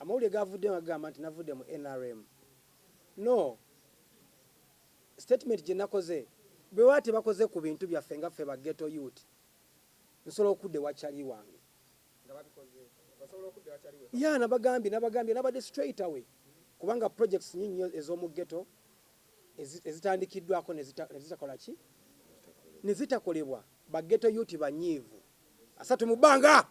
amawulire gavudde agamba nti navudde mu NRM. No, statement gye nakoze bwe waate bakoze ku bintu byaffe nga ffe ba ghetto youth nsobola okudde wakyali wange ya nabagambye nabadde straight away kubanga projects nyingi nnyo ez'omu ghetto ezitandikiddwako nezitakola ki nezitakolebwa ba ghetto youth banyiivu asatu mu bbanga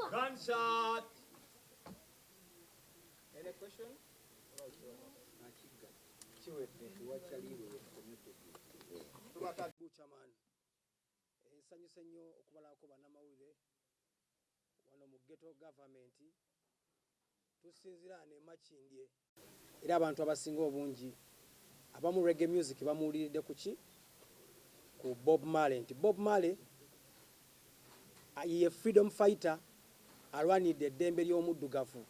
Gunshot. Any question? Butchaman. Ensanyuse nnyo okubalako bannamawulire wano mu ghetto government tusinzira ne makindye era abantu abasinga obungi abamu reggae music bamuwuliridde ku ki ku Bob Marley nti Bob Marley ye freedom fighter alwanidde eddembe ly'omuddugavu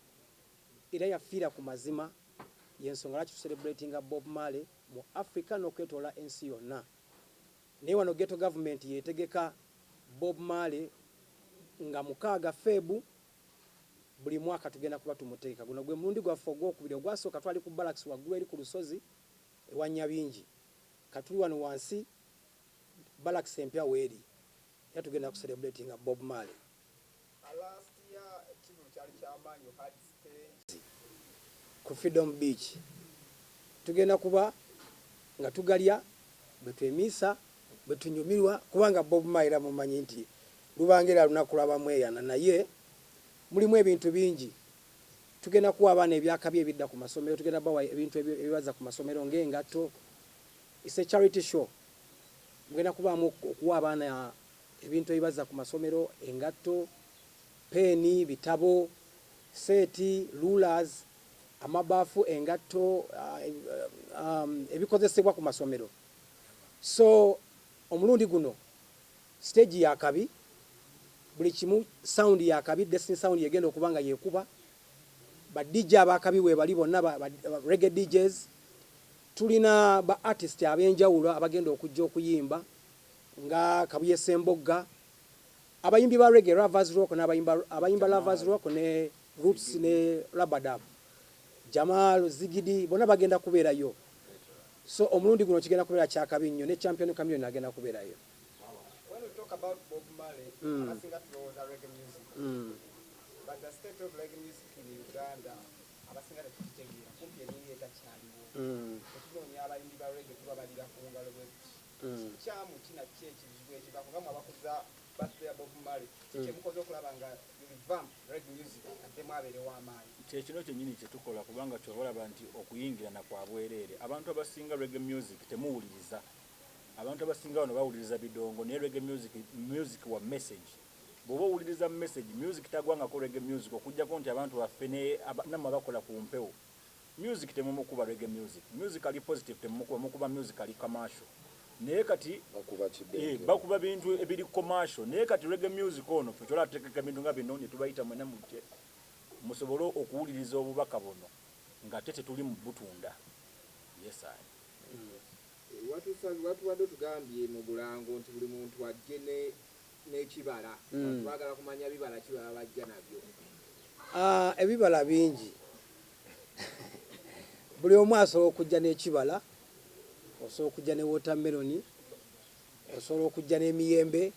era yafiira ku mazima yensonga lwaki tucelebratinga Bob Marley mu Africa n'okwetoola ensi yonna naye wano ghetto government yeetegeka Bob Marley nga 6 Febu buli mwaka tugenda kuba tumuteeka guno gwe mulundi gwaffe ogwokubiri ogwasooka twali ku barracks waggulu eri ku lusozi ewa Nyabingi katuli wano wansi barracks empya weeri era tugenda kucelebratinga Bob Marley. Last year, you had stage ku Freedom Beach tugenda kuba nga tugalya betwemisa betunyumirwa kubanga Bob Marley mumanyi nti lubangira lunaku lwabamweyana naye mulimu ebintu bingi tugenda kuwa abaana ebyakabi ebidda ku masomero tugenda bawa ebintu ebibaza ku masomero ng'engatto. It's a charity show mugenda kubaamu okuwa abaana ebintu ebibaza ku masomero engatto peni bitabo seti rulers amabafu engatto ebikozesebwa ku masomero. So omulundi guno stage ya kabi buli kimu sound ya kabi destiny sound yegenda okubanga yekuba ba DJ abakabi we bali bonna ba reggae DJs tulina ba artist abenjawulo abagenda okujja okuyimba nga Kabuye Sembogga abayimbi ba reggae Ravers Rock abayimba Ravers Rock ne Roots ne Rabadab Jamal Zigidi bonna bagenda kubeerayo. So omulundi guno kigenda kubeera kyakabi nnyo ne champion Chameleon agenda kubeerayo. When we talk about Bob Marley, I think that was reggae music. But the state of reggae music in Uganda, I think that it's changing. Kumpi ni eta cyaliwo. Kutunyonya abayimbi ba reggae tubabalira ku ngalo bwe. Kyamu kina kyekizwe kibakugamu abakuza birthday ya Bob Marley. Kike mukoze okulabanga revamp reggae music ate mwabere w'amaanyi. Kino kyennyini kye tukola kubanga kyolaba nti okuyingirana kwa bwereere abantu abasinga reggae music temuwuliriza. Abantu abasinga bano bawuliriza bidongo ne reggae music wa message. Bw'oba owuliriza message music tagwangako reggae music okujjako nti abantu baffe namwe bakola ku mpewo. Music temumukuba reggae music. Music ali positive temumukuba mukuba music ali commercial. Naye kati bakuba bintu ebiri commercial. Naye kati reggae music ono ffe kyolatekeka bintu nga bino ne tubayita mwena mujje musobole okuwuliriza obubaka buno nga tete tuli mu butunda. Yes I. Watu wado tugambye mu Bulango nti buli muntu ajje n'ekibala. Twagala kumanya bibala kibala bajja nabyo. Ebibala bingi. Buli omu asobola okujja n'ekibala, osobola okujja ne watermelon, osobola okujja n'emiyembe,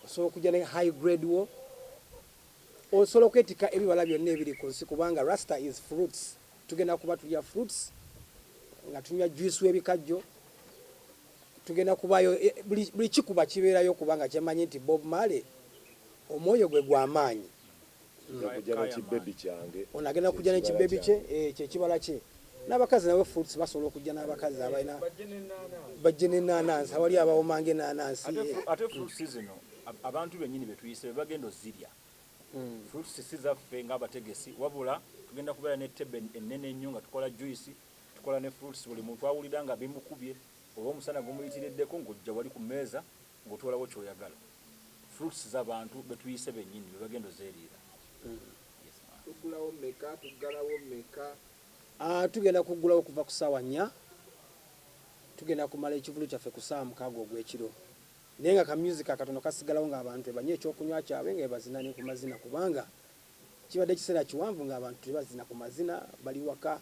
osobola okujja ne high grade wo. Osobola okwetika ebibala byonna ebiri ku nsi kubanga Rasta is fruits. Tugenda kuba tulya fruits nga tunywa juice w'ebikajjo. Tugenda kubayo buli kikuba kibeerayo kubanga kyemanyi nti Bob Marley omwoyo gwe gw'amaanyi. Onagenda kujja n'ekibebi kye kyekibala kye. N'abakazi nabo fruits basobola okujja n'abakazi abalina bajje n'ennaanansi awali abawomange ennaanansi. Ate fruit season abantu bennyini betuyise bagenda ozirya. Fruits sizaffe ng'abategesi wabula tugenda kubeera n'ettebe ennene ennyo nga tukola juice tukola ne fruits buli muntu awulira nga bimukubye oba omusana gumuyitiriddeko ng'ojja wali ku mmeeza ng'otwalawo ky'oyagala. Fruits z'abantu betuyise bennyini be bagenda ozeeriira. Tugulawo mmeka tugalawo mmeka. Tugenda kugulawo kuva ku ssaawa 4 tugenda kumala ekivulu kyaffe ku ssaawa 6 ogw'ekiro. naye nga ka music akatono kasigalawo ng'abantu ebanye ekyokunywa kyabwe nga ebazina ne ku mazina kubanga kibadde ekiseera kiwanvu ng'abantu tebazina ku mazina bali waka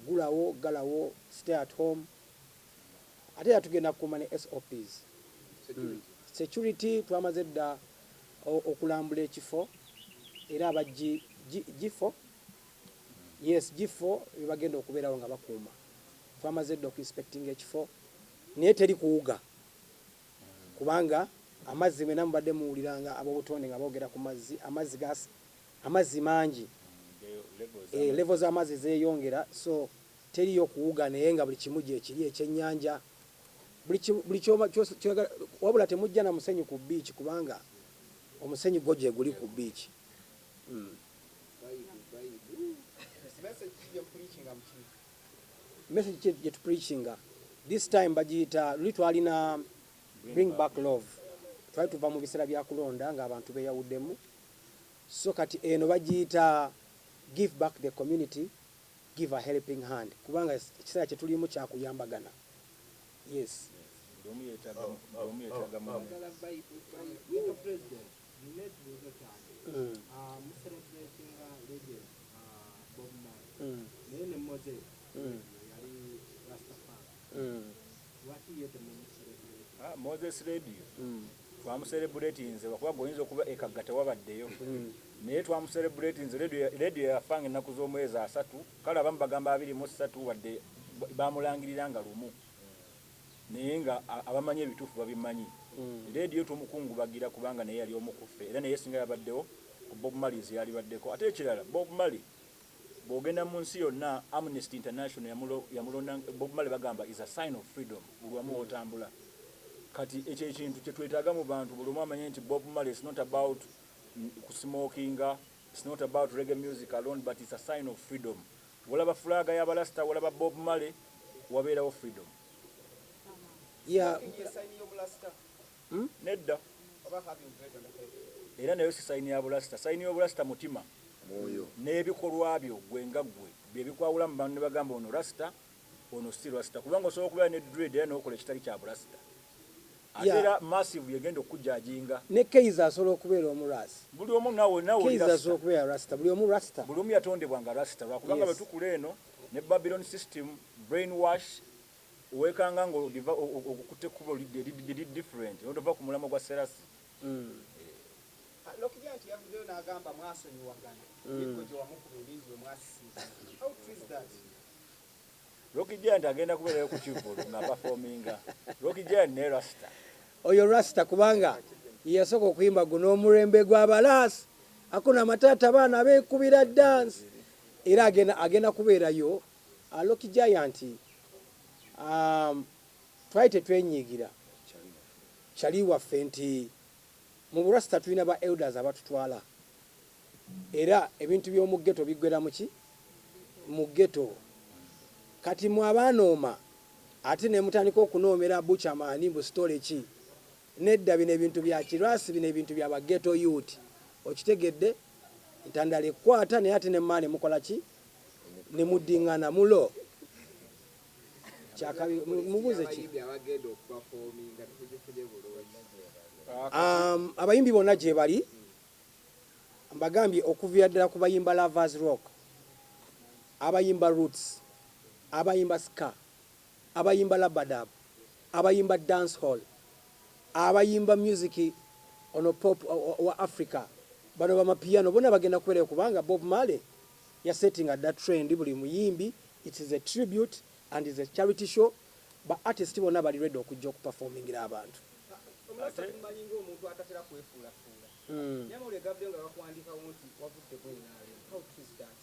gulawo galawo stay at home ate yatugenda kukuuma ne SOPs security twamaze dda okulambula ekifo era gifo yes gifo bebagenda okubeerawo nga bakuuma twamaze dda okuinspectinga ekifo naye teri kuwuga kubanga amazzi mwena mubadde muwuliranga ab'obutonde nga boogera ku amazzi mangi level z'amazzi zeeyongera so teriyo kuwuga naye nga buli kimu gyekiri ekyennyanja buli wabula temujja na musenyu ku beach kubanga omusenyu gwo gye guli ku beach. Message gye tupreachinga this time bagiyita luli twalina bring back love twali tuva mu biseera bya kulonda ng'abantu beeyawuddemu so kati eno bagiyita give back the community give a helping hand kubanga ekiseera kye tulimu kyakuyambagana. Yes. Moses Radio twamucelebratinze lwakuba goyinza okuba ekagga tewabaddeyo naye twamucelebratinze radio yafanga ennaku z'omwezi 3 kale abamu bagamba 23 wadde bamulangirira nga lumu naye nga abamanyi ebituufu babimanyi radio tumukungubagira kubanga naye yali omukuffe era naye singa yabaddewo ku Bob Marley yalibaddeko ate ekirala Bob Marley bw'ogenda mu nsi yonna Amnesty International yamulonda Bob Marley bagamba is a sign of freedom bulwamu otambula kati ekyo ekintu kye twetaaga mu bantu buli omu amanye nti Bob Marley is not about kusmokinga, it's not about reggae music alone but it's a sign of freedom. Walaba flaga y'abalasta walaba Bob Marley wabeerawo freedom. Yeah. Nedda era nayo si sayini ya bulasta sayini y'obulasta mutima mwoyo n'ebikolwa byo gwe nga gwe bye bikwawula mu bantu ne bagamba ono rasta ono si rasta kubanga osobola okubeera ne dread era n'okola ekitali kya bulasta ate era massive yegenda okujajinga ne Kaiza asobola okubeera omurasi buli omu nawe Kaiza asobola okubeera rasta buli omu rasta buli omu yatondebwa nga rasta lwakubanga betukula eno ne Babylon system brainwash wekanga ngo okukutte kubo different ondova ku mulamo gwa serasi Lokijanti yavudeyo n'agamba mwasonyiwagana niko gye wamukubira ebingi bwe mwasisiza. How true is that? Lokijanti agenda kubeerayo ku kivulu nga performinga Lokijanti ne rasta oyo rasta kubanga yasooka okuyimba guno omurembe gw'abalasi akuna matata baana beekubira dance era agenda kubeerayo Lokijanti twali tetwenyiigira kyali waffe nti mu burasta tulina ba elders abatutwala era ebintu by'omu ghetto biggwera mu ghetto kati mu abaanooma ate ne mutandika okunoomera Butchaman mbu story ki nedda bino ebintu bya kirasi bino ebintu bya ba ghetto youth okitegedde ntandale kwata naye ate ne maane mukola ki ne muddingana mulo kyakabi mubuze ki abayimbi bonna gye bali mbagambye okuvira ddala ku bayimba Lovers Rock abayimba Roots abayimba Ska abayimba Labadab abayimba Dance Hall abayimba music ono pop wa Africa bano bamapiano bonna bagenda kubeerayo kubanga Bob Marley yasettinga that trend buli muyimbi it is a tribute and is a charity show but artists bonna bali ready okujja okuperformingira abantu omuntu atatera kwefuulafuula nyamule gavde nga bakuwandikawo nti wavudde gwinaale. How true is that?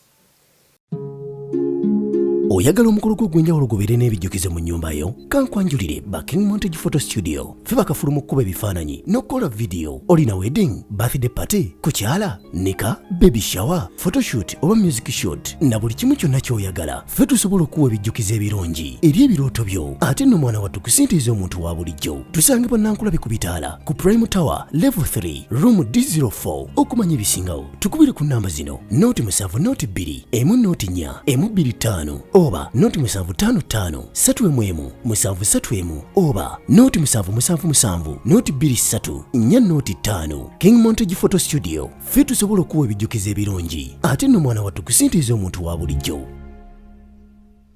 Oyagala omukolo gw'enjawulo gubeere n'ebijjukizo mu nnyumba yo kankwanjulire Backing Montage Photo Studio fe bakafulu mu kkuba ebifaananyi n'okukola video olina wedding birthday party kukyala nika baby shower photoshoot oba music shoot na buli kimu kyonna ky'oyagala fe tusobola okuwa ebijjukizo ebirungi eri ebirooto byo ate nno mwana wattu kusintiiza omuntu wa bulijjo tusange bannankulabe ku bitaala ku Prime Tower Level 3 Room D04 okumanya ebisingawo tukubire ku nnamba zino noti 7 noti 2 1 noti 4 1 2 5 oba noti 755 3 731 oba noti 777 noti 23 nya noti 5 King Montage Photo Studio. Ffe tusobola okuwa ebijjukizo ebirungi ate nno mwana wattu kusintiiza omuntu wa bulijjo.